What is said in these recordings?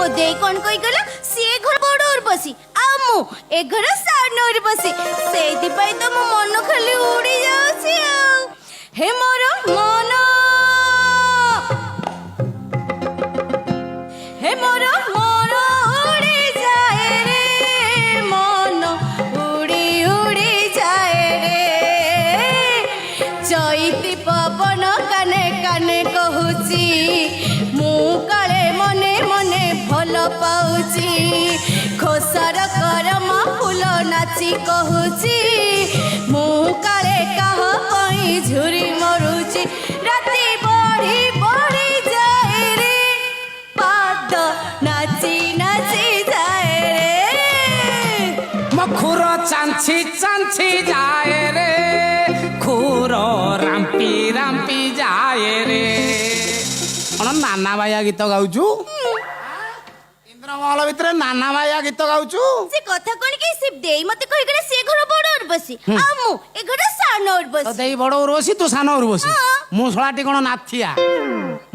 मो देई कोन कई गला से घर बड़ उर्वशी आ मु ए घर सान उर्वशी सेति पई तो मो मन खाली उड़ी जाउसी हे मोर मन हे मोर मन उड़ी जाए रे मन उड़ी उड़ी जाए रे चैती पवन काने काने कहूची मु काले मने मने भल पाउची खोसार करम फूल नाची कहूची मु काले कह पई झुरी मरुची राती बढ़ी बढ़ी जाए रे पाद नाची नाची जाए रे मखुर चांची चांची जाए रे खुर राम्पी राम्पी जाए रे कौन नाना भाइया गीत गाउछु इंद्रमहल भितर नाना भाइया गीत गाउछु से कथा कोन के से देई मते कहि गले से घर बड़ उर्वशी आ मु ए घर सान उर्वशी देई बड़ उर्वशी तू सान उर्वशी मु शଳାटी कोन नाथिया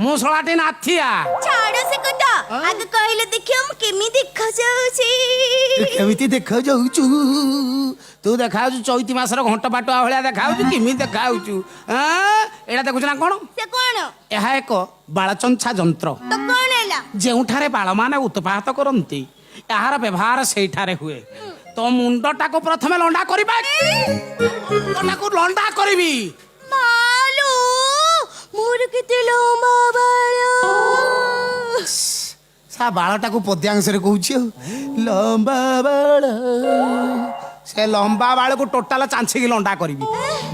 मु शଳାटी नाथिया छाड़ से कथा आगे कहले देखियो हम केमी देखा जाउछी केमिति देखा जाउछु तू देखाउछु चैती मासर घंट पाटुआ भलिया देखाउछु केमि देखाउछु एडा देखुछ ना कोन से कोन एहा एक बाळचंछा यंत्र तो कोन हैला ଯେଉଁଠାରେ ବାଳମାନେ ଉତ୍ପାତ କରନ୍ତି ଏହାର ବ୍ୟବହାର ସେଇଠାରେ ହୁଏ ତ ମୁଣ୍ଡଟାକୁ ପ୍ରଥମେ ଲଣ୍ଡା କରିବା ମୁଣ୍ଡଟାକୁ ଲଣ୍ଡା କରିବି ମାଲୁ ମୋର କେତେ ଲମ୍ବା ବାଳ ସା ବାଳଟାକୁ ପଦ୍ୟାଂଶରେ କହୁଛି ଆଉ ଲମ୍ବା ବାଳ ସେ ଲମ୍ବା ବାଳକୁ ଟୋଟାଲ ଚାଞ୍ଚିକି ଲଣ୍ଡା କରିବି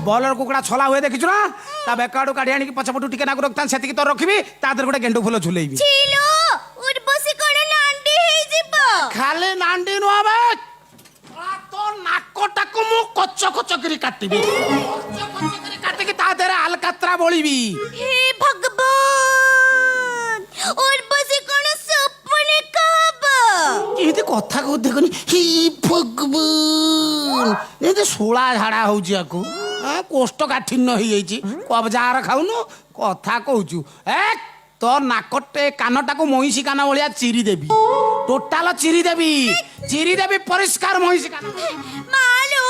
ବଲର କୁକୁଡ଼ା ଛଲା ହୁଏ ଦେଖିଛୁ ନା ତା ବେକ ଆଡୁ କାଢି ଆଣିକି ପଛପଟୁ ଟିକେ ନାକୁ ରଖିଥାନ୍ତି ସେତିକି ତ ରଖିବି ତା ଦେହରେ ଗୋଟେ ଗେଣ୍ଡୁ ଫୁଲ ଝୁଲେଇବି ଛିଲୋ ଉର୍ବଶୀ କୋଣ ନାଣ୍ଡି ହେଇଯିବ ଖାଲି ନାଣ୍ଡି ନୁହଁ ବେ ତୋ ନାକଟାକୁ ମୁଁ କଚ କଚ କରି କାଟିବି କଚ କଚ କରି କାଟିକି ତା ଦେହରେ ଆଲକାତ୍ରା ବୋଳିବି हे भगवान उर्वशी कोण सपने कब ଏମିତି କଥା କହୁ ଦେଖନି ହି ଭଗବାନ ଏମିତି ଶୋଳା ଝାଡ଼ା ହଉଛି ଆକୁ କୋଷ୍ଠକାଠିନ୍ୟ ହେଇଯାଇଛି କବଜାର ଖାଉନୁ କଥା କହୁଛୁ ତୋ ନାକଟେ କାନଟାକୁ ମଇଁଷି କାନ ଭଳିଆ ଚିରି ଦେବି ଟୋଟାଲ ଚିରି ଦେବି ପରିଷ୍କାର ମଇଁଷି କାନ ମାଲୁ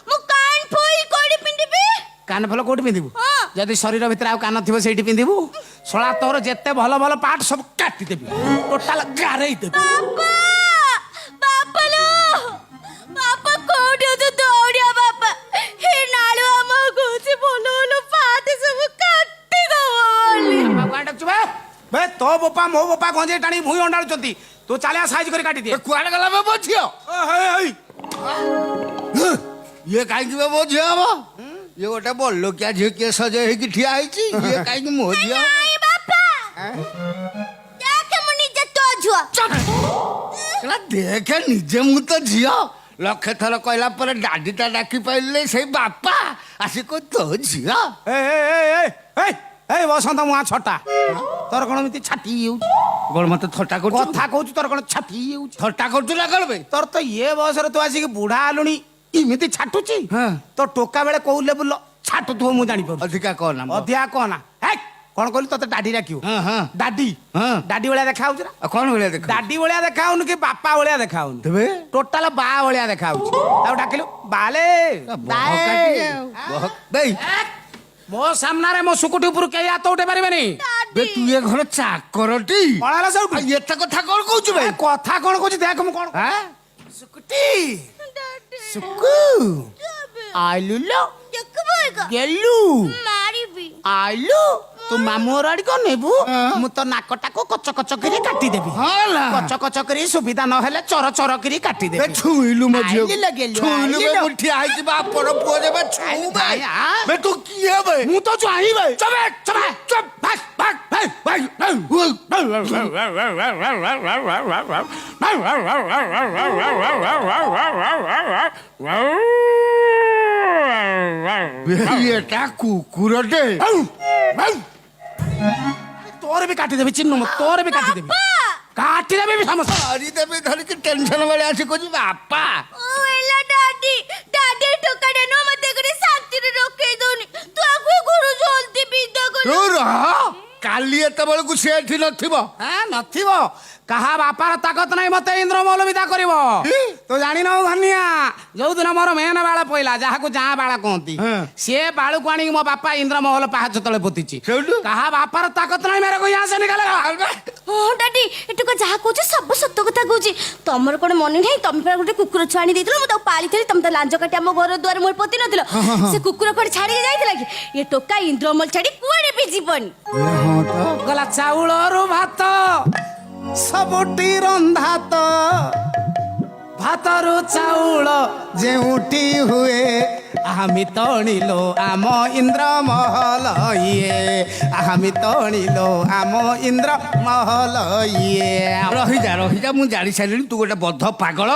ମୁଁ କାନ ଫୁଲ କୋଡ଼ି ପିନ୍ଧିବି କାନ ଫଲ କୋଉଠି ପିନ୍ଧିବୁ ଯଦି ଶରୀର ଭିତରେ ଆଉ କାନ ଥିବ ସେଇଠି ପିନ୍ଧିବୁ ଶଳା ତୋର ଯେତେ ଭଲ ଭଲ ପାର୍ଟ ସବୁ କାଟିଦେବି ଟୋଟାଲ ଗାରେଇ ଦେବି ବାପା ବାପା ଲୋ ବାପା କୋଉଠି ତୁ ଦୌଡ଼ିଆ ବାପା ହେ ନାଳୁ ଆମ କହୁଛି ଭଲ ଭଲ ପାର୍ଟ ସବୁ କାଟି ଦବ ବେ ତୋ ବୋପା ମୋ ବୋପା ଗଞ୍ଜେଇ ଟାଣି ଭୁଇଁ ଅଣ୍ଡାଳୁଛନ୍ତି ତୁ ଚାଲିଆ ସାଇଜ କରି କାଟିଦିଏ କୁଆଡେ ଗଲା ବେ ମୋ ଝିଅ ଇଏ କାହିଁକି ବେ ମୋ ଝିଅ ହବ ଇଏ ଗୋଟେ ବଡଲୋକିଆ ଝିଅ କିଏ ସଜ ହେଇକି ଠିଆ ହେଇଛି ଇଏ କାହିଁକି ମୋ ଝିଅ ନାଇଁ ବାପା ଦେଖେ ମୁଁ ନିଜେ ତୋ ଝିଅ ଦେଖେ ନିଜେ ମୁଁ ତ ଝିଅ ଲକ୍ଷେ ଥର କହିଲା ପରେ ଡାଡିଟା ଡାକି ପାଇଲେ ସେଇ ବାପା ଆସି କହ ତୋ ଝିଅ এই বসন্ত মুয়া ছটা তোর কোন এমনি ছাটি হেউছি କଣ ମତେ ଥଟ୍ଟା କରୁଛୁ কথা কହୁଛୁ তোর কোন ছাটি হেউছি ଥଟ୍ଟା କରୁଛୁ ନା କଣ ବେ তোর তো ইয়ে বয়সরে তু আসিকি বুড়া হলুনি এমিতি ছাটুছি হ্যাঁ। তো টোকা বেলে কোউ লেবুল ছাটুথিব মু জানি পারু ଅଧିକା କହନା ଅଧିକା କହନା ହେକ୍ କଣ କହିଲୁ ତତେ ଡାଡି ଡାକିବୁ ହଁ ହଁ ଡାଡି ହଁ। ଡାଡି ଭଳିଆ ଦେଖା ହଉଛି ନା ଆଉ କଣ ଭଳିଆ ଦେଖ ଡାଡି ଭଳିଆ ଦେଖା ହଉନି କି ବାପା ଭଳିଆ ଦେଖା ହଉନି ତେବେ ଟୋଟାଲ ବା ଭଳିଆ ଦେଖା ହଉଛି ତାକୁ ଡାକିଲୁ ବାଲେ ବେଇ ମୋ ସାମ୍ନାରେ ମୋ ସୁକୁଟି ଉପରୁ କେହି ହାତ ଉଠେଇ ପାରିବେନି ବେ ତୁ ଏ ଘର ଚାକରଟି କଣ ହେଲା ସବୁ ଆଉ ଏତେ କଥା କଣ କହୁଛୁ ବେ କଥା କଣ କହୁଛି ଦେଖ ମୁଁ କଣ ଆଁ? ସୁକୁଟି ସୁକୁ ଆଇଲୁ ଲୋ ଗେଲୁ ମାରିବି ଆଇଲୁ ତୁ ମାମୁଁ ଘର ଆଡି କଣ ନେବୁ ମୁଁ ତ ନାକଟାକୁ କଚ କଚ କରି କାଟିଦେବି ହଁ ନା କଚ କଚ କରି ସୁବିଧା ନହେଲେ ଚର ଚର କରି ବେ କାଟିଦେବି ଛୁଇଲୁ ମୋ ଝିଅ ଆଇଲି ଗେଲୁ, ଛୁଇଲୁ ବେ ଆଇଲି ମୁଁ ଠିଆ ହେଇଛି ବାପର ପୁଅ ରେ ବେ ଛୁଇ ବେ ଭାଇ, ଆ? ବେ ତୁ କିଏ ବେ ମୁଁ ତ ଚାହିଁ ଭାଇ ଚବେ ଚବେ ଚବ ଭାଗ ଭାଗ ଭାଇ ଏଟା କୁକୁରଟେ ତୋର ବି କାଟିଦେବି ଚିହ୍ନୁ ତୋର ବି କାଟିଦେବି କାଟିଦେବି ସମସ୍ତ ମାରିଦେବି ଧରିକି ଟେନସନ ବେଳେ ଆସି କହୁଛି ବାପା ଓଲା ଡାଡି ଡାଡି ଟୋକାଟା ନ ମତେ କରି ଶାନ୍ତିରେ ରଖେଇ ଦଉନି ତୁ ଆକୁ ଘରୁ ଜଲ୍ଦି ବିଦା କର ତୁ ରହ କାଲି ଏତେବେଳକୁ ସେ ଏଠି ନଥିବ। ନଥିବ କାହା ବାପାର ତାକତ ନାହିଁ ମତେ ଇନ୍ଦ୍ରମହଲ ବିଦା କରିବ। ତୁ ଜାଣିନ ଧନିଆ, ଯୋଉଦିନ ମୋର ମେନ ବାଳ ପଇଲା, ଯାହାକୁ ଯାହା ବାଳ କହନ୍ତି, ସିଏ ବାଳକୁ ଆଣିକି ମୋ ବାପା ଇନ୍ଦ୍ରମହଲ ପାହାଚ ତଳେ ପୋତିଛି। କାହା ବାପାର ତାକତ ନାହିଁ ମେରେ କହି ଆସେ ନିକାଲେ। ହଁ ଡାଡି, ଏଟୁକ ଯାହା କହୁଛି ସବୁ ସତ କଥା କହୁଛି। ତମର କଣ ମନେ ନାହିଁ? ତମେ ପରା ଗୋଟେ କୁକୁର ଛୁଆ ଆଣି ଦେଇଥିଲ, ମୁଁ ତାକୁ ପାଳିଥିଲି। ତମେ ତ ଲାଞ୍ଜ କାଟି ଆମ ଘର ଦୁଆର ମୁହଁରେ ପୋତି ନଥିଲ? ସେ କୁକୁର କୁଆଡେ ଛାଡିକି ଯାଇଥିଲା କି? ଏ ଟୋକା ଇନ୍ଦ୍ରମହଲ ଛାଡି କୁଆଡେ ବି ଯିବନି। ଗଲା ଚାଉଳରୁ ଭାତ ସବୁଠି ରନ୍ଧା ତ, ଭାତରୁ ଚାଉଳ ଯେଉଁଠି ହୁଏ, ଆମେ ତଣିଲୋ ଆମ ଇନ୍ଦ୍ରମହଲ ଇଏ, ଆମେ ତଣିଲୋ ଆମ ଇନ୍ଦ୍ରମହଲ ଇଏ। ରହିଯା ରହିଯା, ମୁଁ ଜାଣି ସାରିଲିଣି ତୁ ଗୋଟେ ବଦ୍ଧ ପାଗଳ।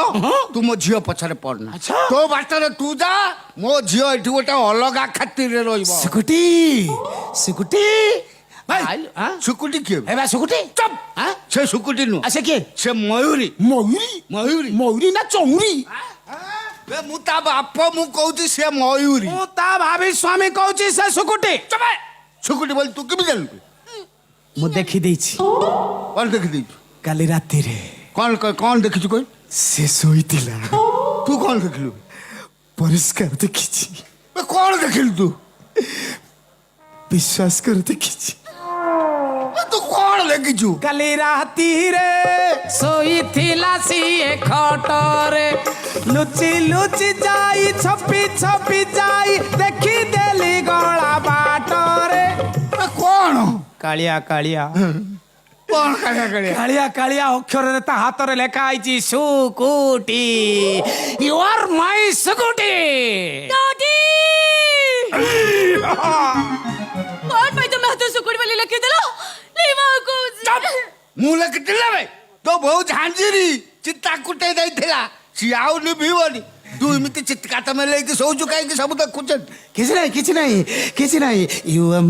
ତୁ ମୋ ଝିଅ ପଛରେ ପଡନା। ତୋ ବାଟରେ ତୁ ଯା, ମୋ ଝିଅ ଏଠି ଗୋଟେ ଅଲଗା ଖାତିରରେ ରହିବ। ସୁକୁଟି ସୁକୁଟି ସୁକୁଟି କିଏ? ଏବେ ସୁକୁଟି ଚୁପ୍। ସେ ସୁକୁଟି ନୁହଁ। ସେ କିଏ? ସେ ମୟୁରୀ। ମୟୁରୀ? ମୟୁରୀ ମୟୁରୀ ନା ଚଉରୀ? ମୁଁ ତା ବାପ, ମୁଁ କହୁଛି ସେ ମୟୁରୀ। ମୁଁ ତା ଭାବି ସ୍ୱାମୀ କହୁଛି ସେ ସୁକୁଟି। ସୁକୁଟି ବୋଲି ତୁ କେମିତି ଜାଣିଲୁ? ମୁଁ ଦେଖିଦେଇଛି। କଣ ଦେଖିଦେଇଛୁ? କାଲି ରାତିରେ କଣ ଦେଖିଛୁ କହି? ସେ ଶୋଇଥିଲା। ତୁ କଣ ଦେଖିଲୁ? ପରିଷ୍କାର ଦେଖିଛି। କଣ ଦେଖିଲୁ ତୁ? ବିଶ୍ୱାସ କର ଦେଖିଛି। ତୁ କଣ ଦେଖିଛୁ? କାଲି ରାତିରେ ଶୋଇଥିଲା ସିଏ ଖଟରେ, ଲୁଚି ଲୁଚି ଯାଇ ଛପି ଛପି ଯାଇ ଦେଖିଦେଲି ଗଳା ବାଟରେ। କଣ? କାଳିଆ କାଳିଆ। କଣ କାଳିଆ କାଳିଆ? କାଳିଆ କାଳିଆ ଅକ୍ଷରରେ ତା ହାତରେ ଲେଖା ହେଇଛି ସୁକୁଟି, ୟୁ ଆର୍ ମାଇ ସୁକୁଟି। କଣ ପାଇଁ ତମେ ହାତ ସୁକୁଟି ବୋଲି ଲେଖିଦେଲ? ମୁଁ ଲେଖିଥିଲି ବେ, ତୋ ବୋଉ ଝାଞ୍ଜିରି ଚିତା କୁଟେଇ ଦେଇଥିଲା। ସିଏ ଆଉ ନିଭିବନି। ତୁ ଏମିତି ଚିତ୍କାଟ ମେଲେଇକି ଶୋଉଛୁ କାହିଁକି? ସବୁ ଦେଖୁଛନ୍ତି। କିଛି ନାହିଁ କିଛି ନାହିଁ କିଛି ନାହିଁ। You are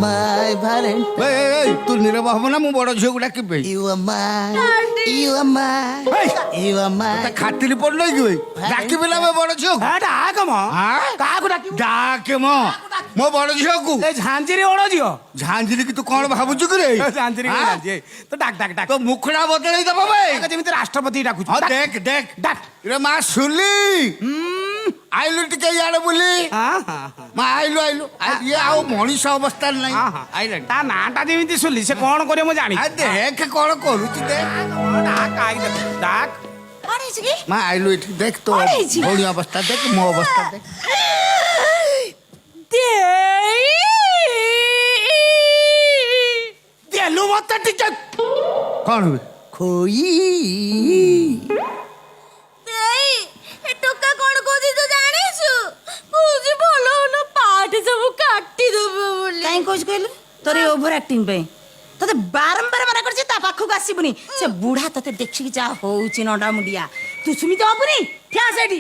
my valentine. ତୁ ନିରବ ହବ ନା? ମୁଁ ବଡ ଝିଅକୁ ଡାକିବି। ଖାତିରି ପଡୁନାହିଁ କି ଭାଇ? ଡାକିବି ନା ବଡ ଝିଅକୁ? କାହାକୁ ଡାକିବୁ? ଡାକେ ମୋ ବଡ ଝିଅକୁ। ଝାଞ୍ଜିରି ଓଡ ଝିଅ। ଝାଞ୍ଜିରି କି ତୁ କଣ ଭାବୁଛୁ କି ରେ? ଝାଞ୍ଜିରି ତ ଡାକ ଡାକ ଡାକ। ତୋ ମୁଖଟା ବଦଳେଇ ଦବ ଭାଇ, ଯେମିତି ରାଷ୍ଟ୍ରପତି ଡାକୁଛୁ। ଦେଖ ଦେଖ ଡାକ। ରେ ମା ସୁଲି, ଆଇଲୁ ଟିକେ ଇଆଡେ ବୁଲି। ମା ଆଇଲୁ ଆଇଲୁ। ଇଏ ଆଉ ମଣିଷ ଅବସ୍ଥାରେ ନାହିଁ। ଆଇଲାଣି। ତା ନାଁଟା ଯେମିତି ଶୁଣିଲି, ସେ କଣ କରିବ ମୁଁ ଜାଣି। ଦେଖ କଣ କରୁଛି ଦେଖ। ଡାକ। ମା ଆଇଲୁ ଏଠି ଦେଖ, ତୋ ଭଉଣୀ ଅବସ୍ଥା ଦେଖ, ମୋ ଅବସ୍ଥା ଦେଖ। ଦେଲୁ ମତେ ଟିକେ କଣ ହୁଏ? ଖୋଇ ଟୋକା କଣ କହୁଛି ତୁ ଜାଣିଛୁ? କହୁଛି ଭଲ ଭଲ ପାଠ ସବୁ କାଟିଦବ ବୋଲି। କାହିଁ କହୁଛୁ କହିଲୁ? ତୋର ଏ ଓଭର ଆକ୍ଟିଂ ପାଇଁ ତତେ ବାରମ୍ବାର ମନା କରିଛି ତା ପାଖକୁ ଆସିବୁନି। ସେ ବୁଢା ତତେ ଦେଖିକି ଯାହା ହଉଛି ନଣ୍ଡା ମୁଣ୍ଡିଆ, ତୁ ସୁମିତି ହବୁନି। ଠିଆ ସେଇଠି।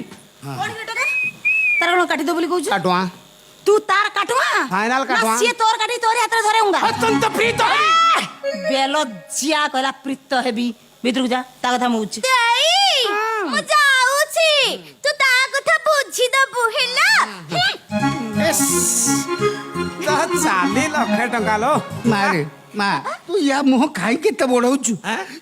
ତାର କଣ କାଟିଦବ ବୋଲି କହୁଛୁ? କାଟୁଆ ତୁ ତାର କାଟୁଆ? ଫାଇନାଲ କାଟୁଆ। ସିଏ ତୋର କାଟି ତୋର ହାତରେ ଧରେ ଉଙ୍ଗା। ଅତ୍ୟନ୍ତ ପ୍ରୀତ ବେଲ ଜିଆ କହିଲା ପ୍ରୀତ ହେବି। ଭିତରକୁ ଯା, ତା କଥା ମୁଁ ବୁଝୁଛି। ମୁଁ ଯାଉଛି, ତୁ ତା କଥା ବୁଝିଦବୁ ହେଲା। ଚାଲି 1,00,000 ଟଙ୍କା ଲୋ। ମାରେ ମା, ତୁ ୟା ମୁହଁ କାହିଁକି ଏତେ ବଢଉଛୁ?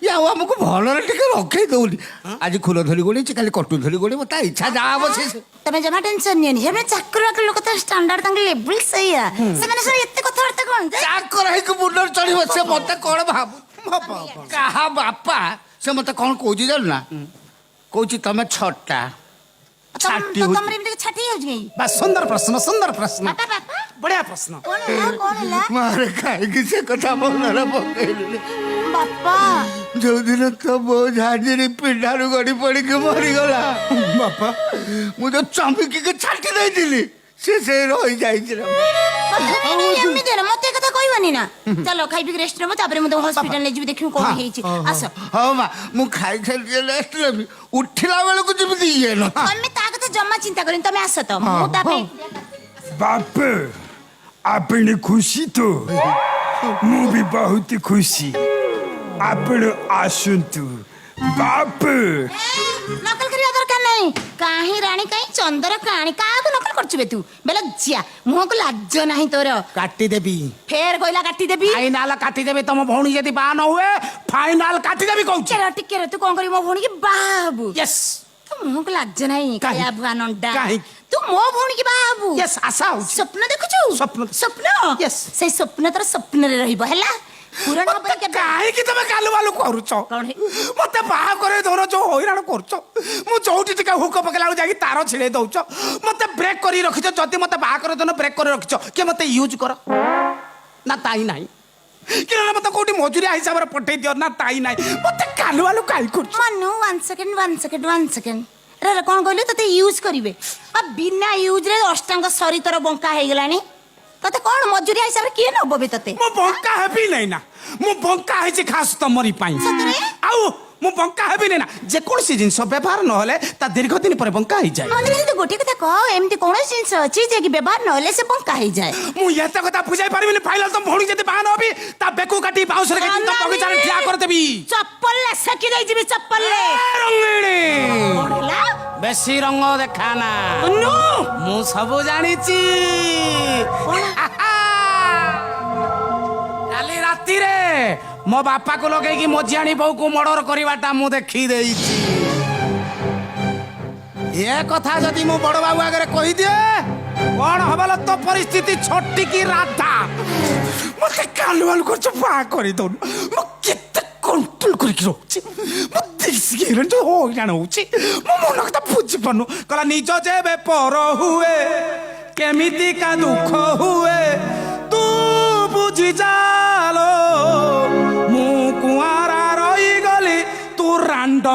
ୟା ଆଉ ଆମକୁ ଭଲରେ ଟିକେ ରଖେଇ ଦଉନି। ଆଜି ଖୁଲ ଧରି ଗୋଡେଇଛି, କାଲି କଟୁ ଧରି ଗୋଡେଇବ। ତା ଇଚ୍ଛା ଯାହା ହବ ସେ। ତମେ ଜମା ଟେନସନ ନିଅନି। ସେମାନେ ଚାକର ବାକର ଲୋକ, ତ ଷ୍ଟାଣ୍ଡାର୍ଡ ତାଙ୍କ ଲେବୁଲ ସେଇଆ। ସେମାନେ ସବୁ ଏତେ କଥାବାର୍ତ୍ତା କଣ? ଚାକର ହେଇକି ମୁଣ୍ଡରେ ଚଢିବ। ସେ ମତେ କଣ ଭାବୁ? କାହା ବାପା ସେ ମତେ କଣ କହୁଛି ଜାଣୁ ନା? କହୁଛି ତମେ ଛଟା ଛାଟି ହଉଛି। ତମର ଏମିତି ଛାଟି ଯାଉଛି କାଇଁ? ବା ସୁନ୍ଦର ପ୍ରଶ୍ନ, ସୁନ୍ଦର ପ୍ରଶ୍ନ, ବାପା ବଢିଆ ପ୍ରଶ୍ନ। କଣ ହେଲା? କଣ ହେଲା ମାରେ କାହିଁକି ସେ କଥା ମନରେ ପକେଇଲୁ? ବାପା? ଯୋଉଦିନ ତ ବୋଉ ଝାଞ୍ଜିରି ପିଣ୍ଡାରୁ ଗଡି ପଡିକି ମରିଗଲା ବାପା, ମୁଁ ତ ଚମ୍ପିକି ଛାଟି ଦେଇଥିଲି। ସେ ରହିଯାଇଛି। ଏମିତି ନା, ମତେ କଥା କହିବାନି ନା। ଚାଲ ଖାଇ ପିକି ରେଷ୍ଟ ନେବ, ତାପରେ ମୁଁ ତମ ହସ୍ପିଟାଲ ନେଇଯିବି, ଦେଖିବୁ କଣ ହେଇଛି। ଆସ। ହଉ ମା, ମୁଁ ଖାଇ ରେଷ୍ଟ ନେବି। ଉଠିଲା ବେଳକୁ ଯେମିତି ଇଏ ନ। ତମେ ତା କଥା ଜମା ଚିନ୍ତା କରିନି, ତମେ ଆସ ତ। ମୁଁ ତା ପାଇଁ बाप आपने खुशी तो ମୁଁ ବି ବହୁତ ଖୁସି। ଆପଣ ଆସନ୍ତୁ ବାପ। ନକଲ କରିବା ଦରକାର नहीं काहे रानी काहे चंदर कहानी काहे नकल करछु बे तू बेला जिया मुह को लाज नहीं तोर କାଟିଦେବି फेर कोइला काटी देबी ଫାଇନାଲ କାଟିଦେବି ତମ ଭଉଣୀ ଯଦି ବାହା न ହୁଏ ଫାଇନାଲ କାଟିଦେବି କହୁଛି टिके रे तू कौन करी मो भौणी की बाबू यस तू मुह को लाज नहीं काहे? काया बुआ नंडा काहे? तू मो भौणी की बाबू यस आशा ହଉଛି स्वप्न देखुछु स्वप्न। स्वप्न Yes. से स्वप्न तर स्वप्न रे रहिबो हैला पूरा न ମତେ କାହିଁକି ତମେ କାଲୁ ବାଲୁ କରୁଛ କଣ ହେ? ମତେ ବାହା କରି ଦଉନ ଯୋଉ ହଇରାଣ କରୁଛ ମୁଁ ଯୋଉଠି ଟିକେ ହୁକ ପକେଇଲା ବେଳକୁ ଯାଇକି ତାର ଛିଡେଇ ଦଉଛ ମତେ ବ୍ରେକ୍ କରି ରଖିଛ ଯଦି ମତେ ବାହା କରି ଦଉନ ବ୍ରେକ୍ କରି ରଖିଛ କି ମତେ ୟୁଜ୍ କର ନା ତାଇ ନାହିଁ କି ନହେଲେ ମତେ କୋଉଠି ମଜୁରିଆ ହିସାବରେ ପଠେଇ ଦିଅ ନା ତାଇ ନାହିଁ ମତେ କାଲୁ ବାଲୁ କାହିଁ କରୁଛ मनु 1 सेकंड रे रे कौन कहले तते यूज करिवे आ बिना यूज रे अष्टांग शरीर तर बंका हे गलानी तते कौन मजूरिया हिसाब रे किए नबो बे तते ମୁଁ ବଙ୍କା ହେବି ନାଇଁ ନା ମୁଁ ବଙ୍କା ହେଇଛି ଖାସ୍ ତମରି ପାଇଁ ସତରେ? ଆଉ ମୁଁ ବଙ୍କା ହେବି ନାଇଁ ନା ଯେକୌଣସି ଜିନିଷ ବ୍ୟବହାର ନହେଲେ ତା ଦୀର୍ଘ ଦିନ ପରେ ବଙ୍କା ହେଇଯାଏ मनु तो गोटे कथा कह एमती कौन जिंस अछि जे कि व्यवहार नहले से बंका हे जाए ମୁଁ ଏତେ କଥା ବୁଝାଇ ପାରିବିନି ଫାଇନାଲ ତମ ଭଉଣୀ ଯଦି ବାହା ନ ହବି ତା ବେକୁ କାଟି ବାଉଁଶରେ କାଟି ତମ ବଗିଚାରେ ଠିଆ କରିଦେବି चप्पल ले सकी दे जिबी चप्पल ले ରଙ୍ଗିଣୀ पड़ला ବେଶୀ ରଙ୍ଗ ଦେଖାନା मनु ମୁଁ ସବୁ ଜାଣିଛି କାଲି ରାତିରେ ମୋ ବାପାକୁ ଲଗେଇକି ମଝିଆଣୀ ବୋଉକୁ ମର୍ଡର କରିବାଟା ମୁଁ ଦେଖି ଦେଇଛି ଏ କଥା ଯଦି ମୁଁ ବଡ ବାବୁ ଆଗରେ କହିଦିଏ କଣ ହବ ଲୋ ତୋ ପରିସ୍ଥିତି ଛୋଟିକି ରାଧା ମତେ କାଲୁ ବାଲୁ କରୁଛ ବାହା କରିଦଉନୁ ମୁଁ କେତେ କଣ୍ଟ୍ରୋଲ କରିକି ରହୁଛି ମୁଁ ଦେଖିକି ହଇରାଣ ହଉଛି ମୋ ମନ କଥା ବୁଝିପାରୁନୁ କହିଲା ନିଜ ଯେବେ ପର ହୁଏ କେମିତିକା ଦୁଃଖ ହୁଏ ତୁ ବୁଝି ଚାଲୋ ମୁଁ କୁଆଁରା ରହିଗଲି ତୁ ରାଣ୍ଡ